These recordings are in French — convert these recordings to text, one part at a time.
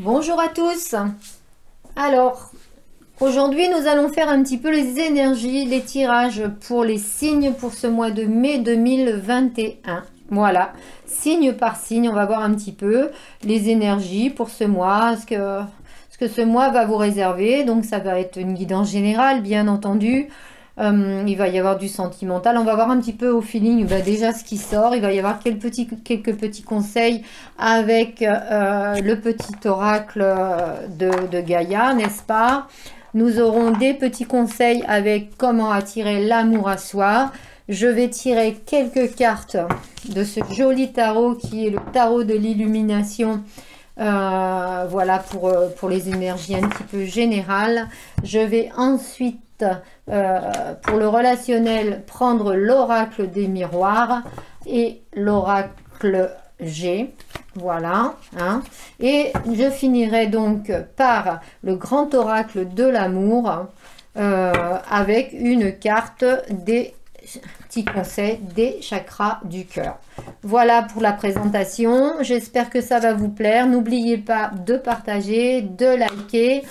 Bonjour à tous. Alors, aujourd'hui, nous allons faire un petit peu les énergies, les tirages pour les signes pour ce mois de mai 2021. Voilà, signe par signe, on va voir un petit peu les énergies pour ce mois, ce que ce mois va vous réserver. Donc, ça va être une guidance générale, bien entendu. Il va y avoir du sentimental. On va voir un petit peu au feeling déjà ce qui sort. Il va y avoir quelques petits conseils avec le petit oracle de Gaïa, n'est-ce pas? Nous aurons des petits conseils avec comment attirer l'amour à soi. Je vais tirer quelques cartes de ce joli tarot qui est le tarot de l'illumination. Voilà pour les énergies un petit peu générales. Je vais ensuite pour le relationnel prendre l'oracle des miroirs et l'oracle G. Voilà, hein. Et je finirai donc par le grand oracle de l'amour avec une carte des petits conseils des chakras du cœur. Voilà pour la présentation. J'espère que ça va vous plaire. N'oubliez pas de partager, de liker,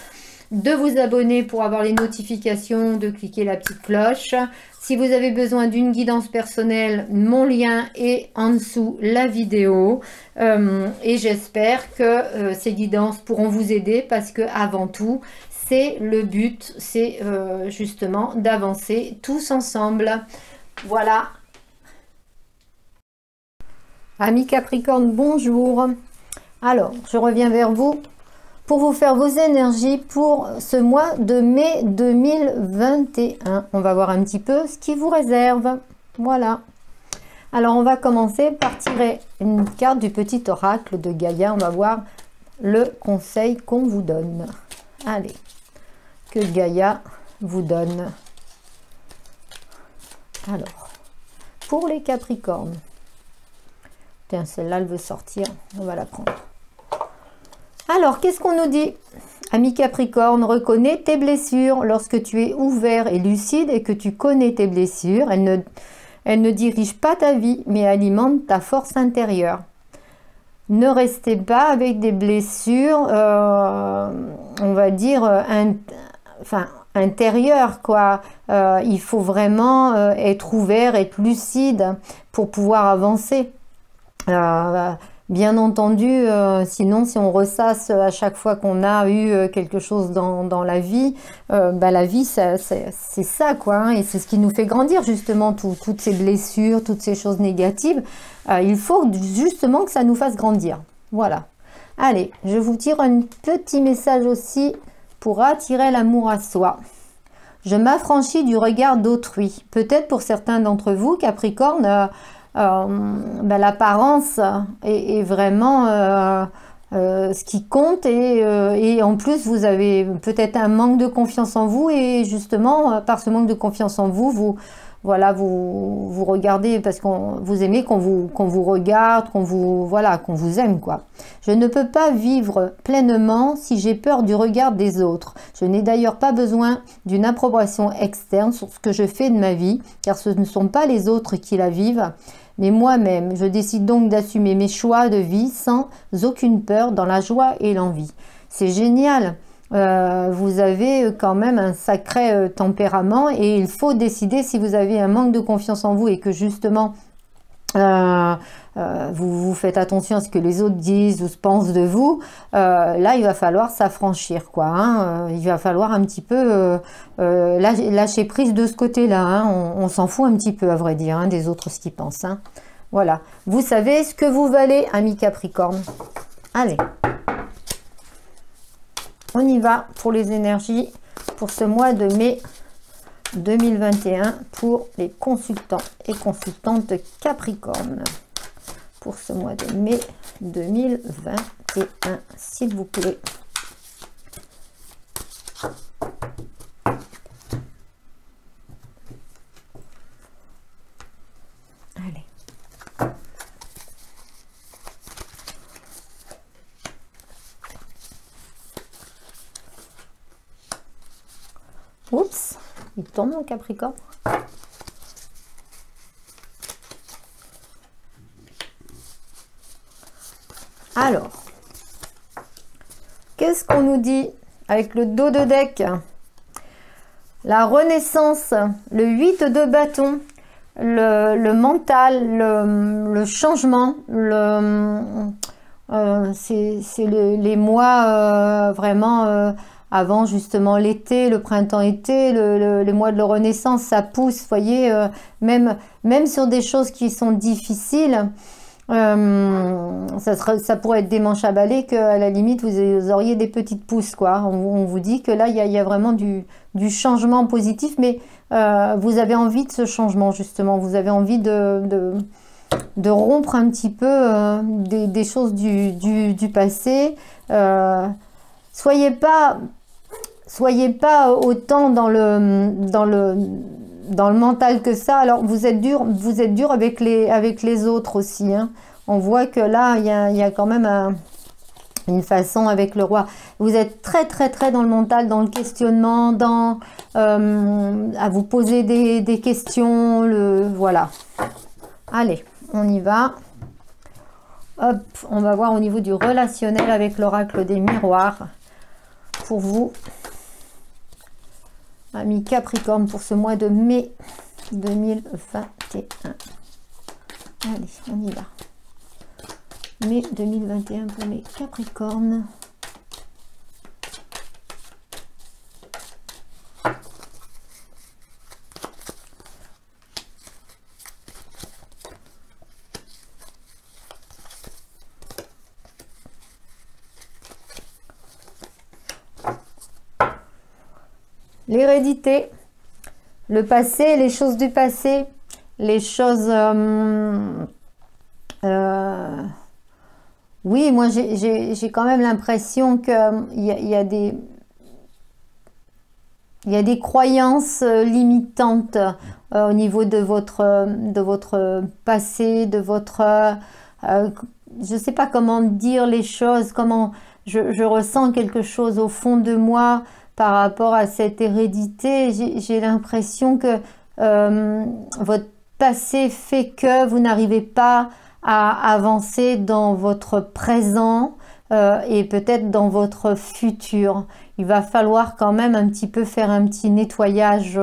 de vous abonner pour avoir les notifications, de cliquer la petite cloche. Si vous avez besoin d'une guidance personnelle, mon lien est en dessous la vidéo. Et j'espère que ces guidances pourront vous aider parce que avant tout, c'est le but, c'est justement d'avancer tous ensemble. Voilà. Amis Capricorne, bonjour. Alors, je reviens vers vous pour vous faire vos énergies pour ce mois de mai 2021. On va voir un petit peu ce qui vous réserve. Voilà. Alors, on va commencer par tirer une carte du petit oracle de Gaïa. On va voir le conseil qu'on vous donne. Allez, que Gaïa vous donne. Alors, pour les Capricornes. Tiens, celle-là, elle veut sortir. On va la prendre. Alors, qu'est-ce qu'on nous dit? Ami Capricorne, reconnais tes blessures. Lorsque tu es ouvert et lucide et que tu connais tes blessures, elles ne dirigent pas ta vie, mais alimentent ta force intérieure. Ne restez pas avec des blessures, on va dire, intérieures, quoi. Il faut vraiment être ouvert, être lucide pour pouvoir avancer. Bien entendu, sinon si on ressasse à chaque fois qu'on a eu quelque chose dans la vie, la vie c'est ça quoi, hein, et c'est ce qui nous fait grandir justement, toutes ces blessures, toutes ces choses négatives. Il faut justement que ça nous fasse grandir. Voilà. Allez, je vous tire un petit message aussi pour attirer l'amour à soi. Je m'affranchis du regard d'autrui. Peut-être pour certains d'entre vous, Capricorne, l'apparence est vraiment ce qui compte et en plus vous avez peut-être un manque de confiance en vous et justement par ce manque de confiance en vous, voilà, vous regardez parce qu'on vous aimez qu'on vous regarde, qu'on vous aime quoi. Je ne peux pas vivre pleinement si j'ai peur du regard des autres. Je n'ai d'ailleurs pas besoin d'une approbation externe sur ce que je fais de ma vie, car ce ne sont pas les autres qui la vivent, mais moi-même. Je décide donc d'assumer mes choix de vie sans aucune peur, dans la joie et l'envie. C'est génial. Vous avez quand même un sacré tempérament et il faut décider si vous avez un manque de confiance en vous et que justement vous faites attention à ce que les autres disent ou se pensent de vous, là il va falloir s'affranchir quoi, hein. Il va falloir un petit peu lâcher prise de ce côté là, hein. On s'en fout un petit peu à vrai dire, hein, des autres ce qu'ils pensent, hein. Voilà, vous savez ce que vous valez, amis Capricorne. Allez, on y va pour les énergies pour ce mois de mai 2021 pour les consultants et consultantes Capricorne. Pour ce mois de mai 2021, s'il vous plaît. Allez. Oups, il tombe mon Capricorne. Alors, qu'est-ce qu'on nous dit avec le dos de deck? La renaissance, le 8 de bâton, le mental, le changement, c'est les mois vraiment avant justement l'été, le printemps-été, le mois de la renaissance, ça pousse, vous voyez, même sur des choses qui sont difficiles. Ça pourrait être des manches à balai qu'à la limite vous auriez des petites pousses, quoi. On vous dit que là il y a vraiment du changement positif, mais vous avez envie de ce changement justement, vous avez envie de rompre un petit peu des choses du passé. Soyez pas autant dans le mental que ça. Alors vous êtes dur avec les autres aussi, hein. On voit que là il y a quand même une façon avec le roi. Vous êtes très dans le mental, dans le questionnement, à vous poser des questions, voilà. Allez, on y va. Hop, on va voir au niveau du relationnel avec l'oracle des miroirs pour vous, amis Capricorne, pour ce mois de mai 2021. Allez, on y va. Mai 2021 pour les Capricornes. L'hérédité, le passé, les choses du passé, les choses... oui, moi j'ai quand même l'impression qu'il y a des croyances limitantes au niveau de votre passé, de votre... je ne sais pas comment dire les choses, comment je ressens quelque chose au fond de moi par rapport à cette hérédité. J'ai l'impression que votre passé fait que vous n'arrivez pas à avancer dans votre présent et peut-être dans votre futur. Il va falloir quand même un petit peu faire un petit nettoyage,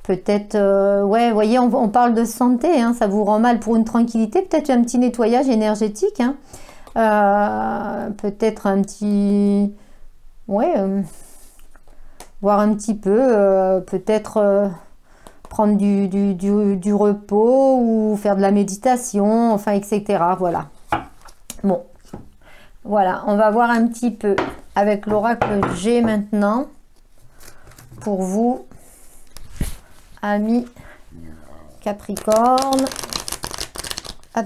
peut-être, ouais, vous voyez, on parle de santé, hein, ça vous rend mal pour une tranquillité, peut-être un petit nettoyage énergétique, hein, peut-être un petit, ouais, voir un petit peu, peut-être prendre du repos ou faire de la méditation, enfin, etc. Voilà. Bon, voilà, on va voir un petit peu avec l'oracle G maintenant, pour vous, amis Capricorne. Hop.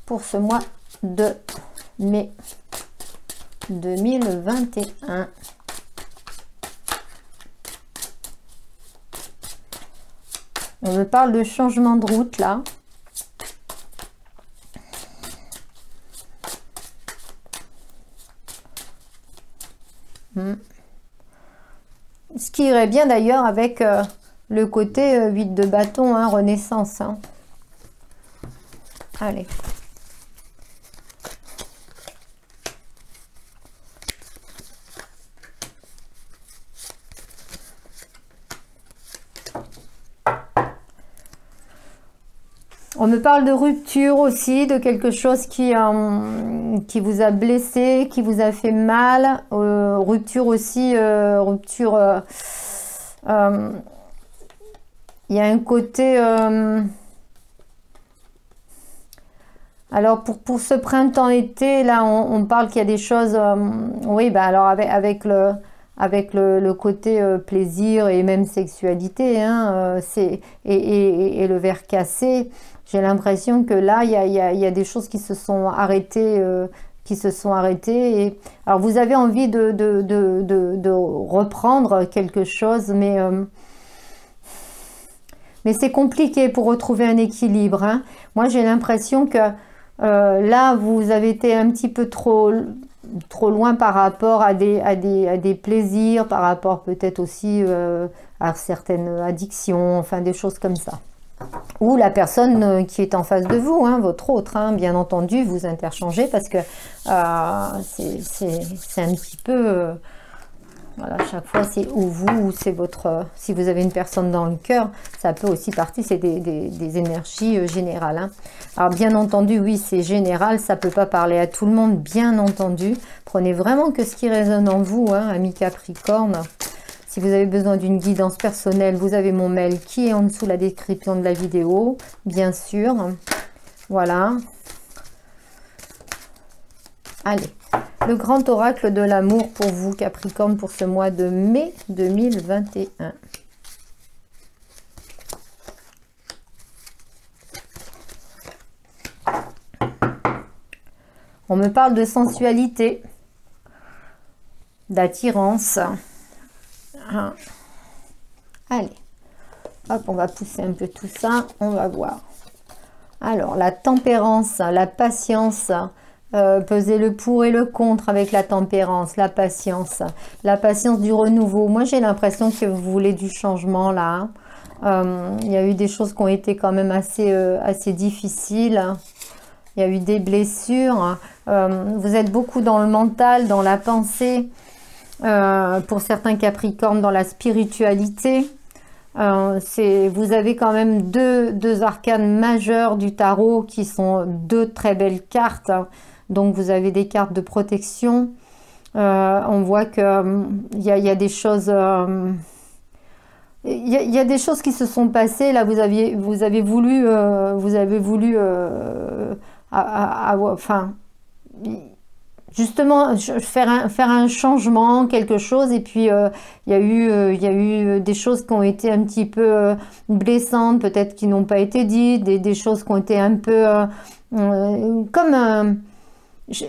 Pour ce mois de mai 2021. On me parle de changement de route là. Ce qui irait bien d'ailleurs avec le côté 8 de bâton, hein, renaissance. Hein. Allez. On me parle de rupture aussi, de quelque chose qui vous a blessé, qui vous a fait mal. Rupture aussi, rupture... il y a un côté... alors, pour ce printemps-été, là, on parle qu'il y a des choses... oui, bah alors avec le côté plaisir et même sexualité, hein, et le verre cassé... J'ai l'impression que là, il y a des choses qui se sont arrêtées, et alors vous avez envie de reprendre quelque chose, mais c'est compliqué pour retrouver un équilibre, hein. Moi, j'ai l'impression que là, vous avez été un petit peu trop loin par rapport à des plaisirs, par rapport peut-être aussi à certaines addictions, enfin des choses comme ça. ou la personne qui est en face de vous, hein, votre autre, hein, bien entendu, vous interchangez parce que c'est un petit peu... voilà, chaque fois c'est ou vous ou c'est votre... si vous avez une personne dans le cœur, ça peut aussi partir, c'est des énergies générales. Hein. Alors bien entendu, oui, c'est général, ça peut pas parler à tout le monde, bien entendu. Prenez vraiment que ce qui résonne en vous, hein, amis Capricorne. Si vous avez besoin d'une guidance personnelle, vous avez mon mail qui est en dessous la description de la vidéo, bien sûr. Voilà. Allez, le grand oracle de l'amour pour vous, Capricorne, pour ce mois de mai 2021. On me parle de sensualité, d'attirance. Allez, hop, on va pousser un peu tout ça, on va voir. Alors, la tempérance, la patience, peser le pour et le contre avec la tempérance, la patience du renouveau. Moi, j'ai l'impression que vous voulez du changement là. Il y a eu des choses qui ont été quand même assez difficiles. Il y a eu des blessures. Vous êtes beaucoup dans le mental, dans la pensée. Pour certains Capricornes, dans la spiritualité. Vous avez quand même deux arcanes majeures du tarot qui sont deux très belles cartes. Donc vous avez des cartes de protection. On voit que il y a des choses... il y a des choses qui se sont passées. Là, vous avez voulu enfin, justement, faire un changement, quelque chose, et puis il y a eu des choses qui ont été un petit peu blessantes, peut-être qui n'ont pas été dites, des choses qui ont été un peu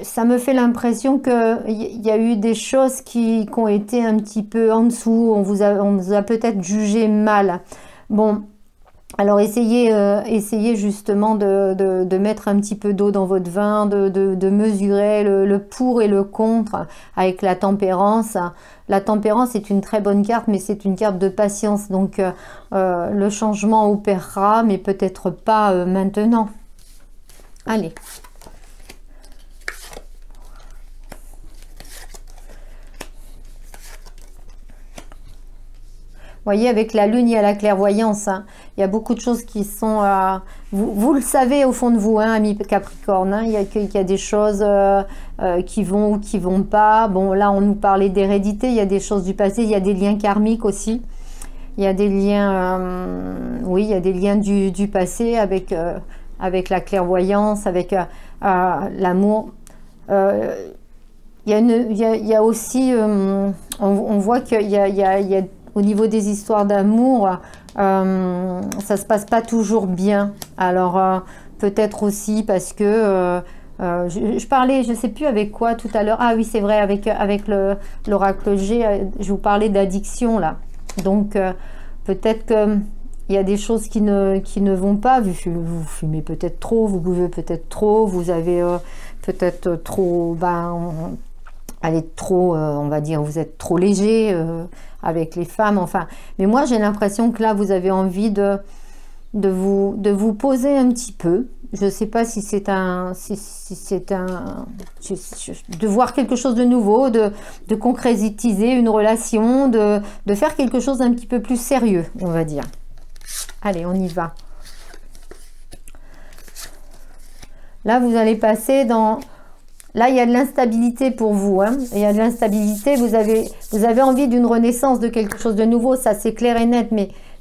ça me fait l'impression qu'il y a eu des choses qui ont été un petit peu en dessous, on vous a peut-être jugé mal. Bon, alors essayez justement de mettre un petit peu d'eau dans votre vin, de mesurer le pour et le contre avec la tempérance. La tempérance est une très bonne carte, mais c'est une carte de patience. Donc le changement opérera, mais peut-être pas maintenant. Allez. Voyez, avec la lune, il y a la clairvoyance. Hein. Il y a beaucoup de choses qui sont... vous le savez au fond de vous, hein, amis Capricorne. Hein, il y a des choses qui vont ou qui vont pas. Bon, là, on nous parlait d'hérédité. Il y a des choses du passé. Il y a des liens karmiques aussi. Il y a des liens... oui, il y a des liens du passé avec la clairvoyance, avec l'amour. Il y a aussi... on voit qu'il y a au niveau des histoires d'amour, ça se passe pas toujours bien. Alors peut-être aussi parce que je parlais, je sais plus avec quoi tout à l'heure. Ah oui, c'est vrai, avec l'oracle G, je vous parlais d'addiction là. Donc peut-être que il y a des choses qui ne vont pas. Vous fumez peut-être trop, vous buvez peut-être trop, vous avez peut-être trop, allez, trop, on va dire, vous êtes trop léger avec les femmes, enfin. Mais moi, j'ai l'impression que là, vous avez envie de vous poser un petit peu. Je ne sais pas si c'est de voir quelque chose de nouveau, de concrétiser une relation, de faire quelque chose d'un petit peu plus sérieux, on va dire. Allez, on y va. Là, vous allez passer dans... Là, il y a de l'instabilité pour vous. Hein. Il y a de l'instabilité. Vous avez envie d'une renaissance, de quelque chose de nouveau. Ça, c'est clair et net.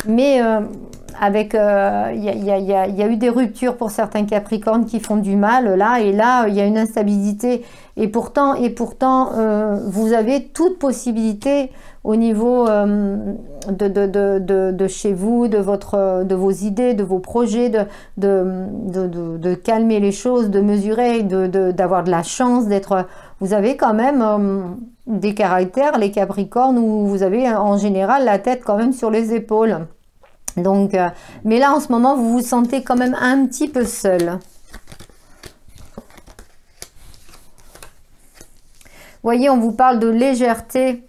Mais avec, il y a eu des ruptures pour certains Capricornes qui font du mal. Là, et là, il y a une instabilité. Et pourtant, vous avez toute possibilité au niveau de chez vous, de vos idées, de vos projets, de calmer les choses, de mesurer, d'avoir de la chance, d'être... Vous avez quand même des caractères, les Capricornes, où vous avez en général la tête quand même sur les épaules. Donc, mais là, en ce moment, vous vous sentez quand même un petit peu seul. Voyez, on vous parle de légèreté.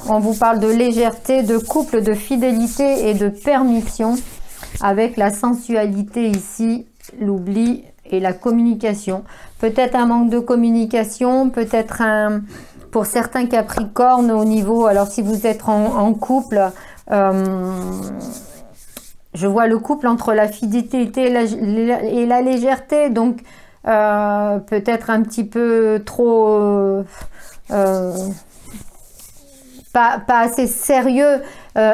On vous parle de légèreté, de couple, de fidélité et de permission. avec la sensualité ici, l'oubli et la communication. Peut-être un manque de communication, peut-être un... Pour certains Capricornes au niveau... Alors si vous êtes en couple... je vois le couple entre la fidélité et la légèreté, donc peut-être un petit peu trop... pas assez sérieux,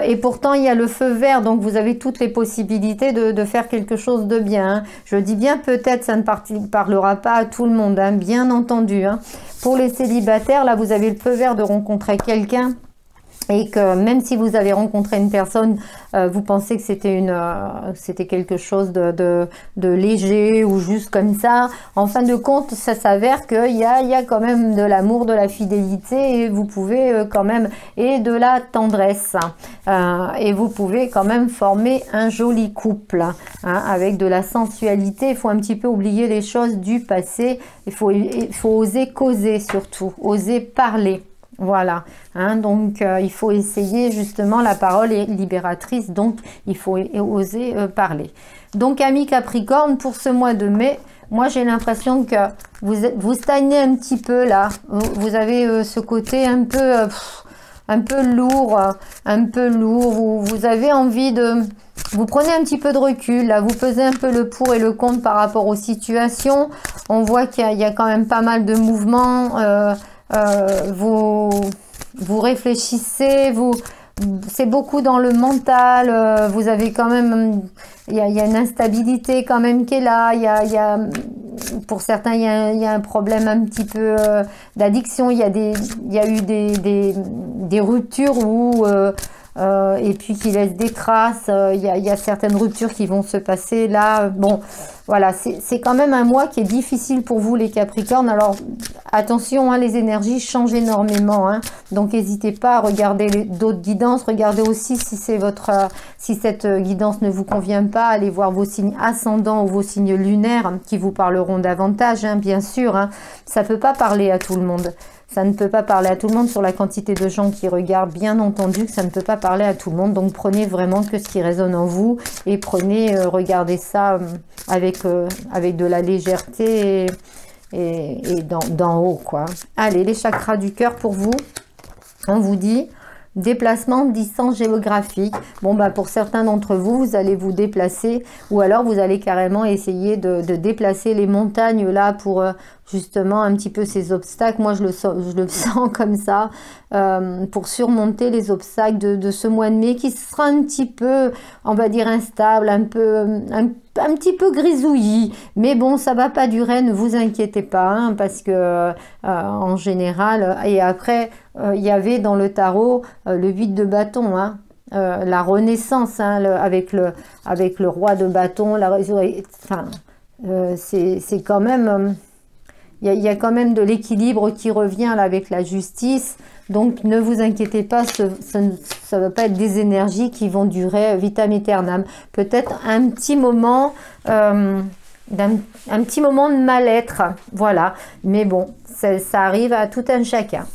et pourtant il y a le feu vert, donc vous avez toutes les possibilités de faire quelque chose de bien, hein. Je dis bien peut-être, ça ne parlera pas à tout le monde, hein, bien entendu, hein. Pour les célibataires, là vous avez le feu vert de rencontrer quelqu'un, et que même si vous avez rencontré une personne, vous pensez que c'était quelque chose de léger ou juste comme ça, en fin de compte, ça s'avère qu'il y a quand même de l'amour, de la fidélité, et vous pouvez quand même, et de la tendresse, et vous pouvez quand même former un joli couple, hein, avec de la sensualité. Il faut un petit peu oublier les choses du passé, il faut oser causer, surtout, oser parler. Voilà, hein, donc il faut essayer, justement, la parole est libératrice, donc il faut oser parler. Donc amis Capricorne, pour ce mois de mai, moi j'ai l'impression que vous stagnez un petit peu là, vous avez ce côté un peu lourd, vous avez envie de... Vous prenez un petit peu de recul, là, vous pesez un peu le pour et le contre par rapport aux situations, on voit qu'il y a quand même pas mal de mouvements, vous réfléchissez, c'est beaucoup dans le mental, vous avez quand même, il y a une instabilité quand même qui est là, pour certains il y a un problème un petit peu d'addiction, il y a eu des ruptures où et puis qui laissent des traces, il y a certaines ruptures qui vont se passer là, bon voilà, c'est quand même un mois qui est difficile pour vous les Capricornes. Alors attention, hein, les énergies changent énormément, hein, donc n'hésitez pas à regarder d'autres guidances, regardez aussi si si cette guidance ne vous convient pas, allez voir vos signes ascendants ou vos signes lunaires qui vous parleront davantage, hein, bien sûr, hein. Ça peut pas parler à tout le monde. Ça ne peut pas parler à tout le monde sur la quantité de gens qui regardent, bien entendu que ça ne peut pas parler à tout le monde. Donc prenez vraiment que ce qui résonne en vous et regardez ça avec de la légèreté et d'en haut, quoi. Allez, les chakras du cœur pour vous, on vous dit... Déplacement, distance géographique. Bon, bah pour certains d'entre vous, vous allez vous déplacer ou alors vous allez carrément essayer de déplacer les montagnes là pour justement un petit peu ces obstacles. Moi, je le sens comme ça, pour surmonter les obstacles de ce mois de mai qui sera un petit peu, on va dire, instable, un petit peu grisouillis, mais bon, ça va pas durer, ne vous inquiétez pas, hein, parce que en général, et après, il y avait dans le tarot le 8 de bâton, hein, la renaissance, hein, avec le roi de bâton, la résurrection, enfin, c'est quand même... Il y a quand même de l'équilibre qui revient là avec la justice. Donc ne vous inquiétez pas, ça ne va pas être des énergies qui vont durer vitam aeternam. Peut-être un petit moment, un petit moment de mal-être. Voilà. Mais bon, ça arrive à tout un chacun.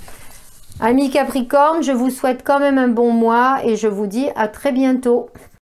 Amis Capricorne, je vous souhaite quand même un bon mois et je vous dis à très bientôt.